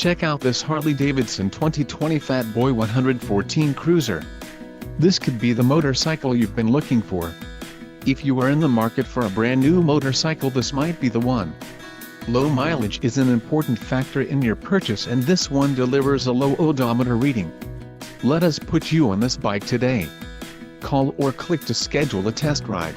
Check out this Harley-Davidson 2020 Fat Boy 114 Cruiser. This could be the motorcycle you've been looking for. If you are in the market for a brand new motorcycle, this might be the one. Low mileage is an important factor in your purchase, and this one delivers a low odometer reading. Let us put you on this bike today. Call or click to schedule a test ride.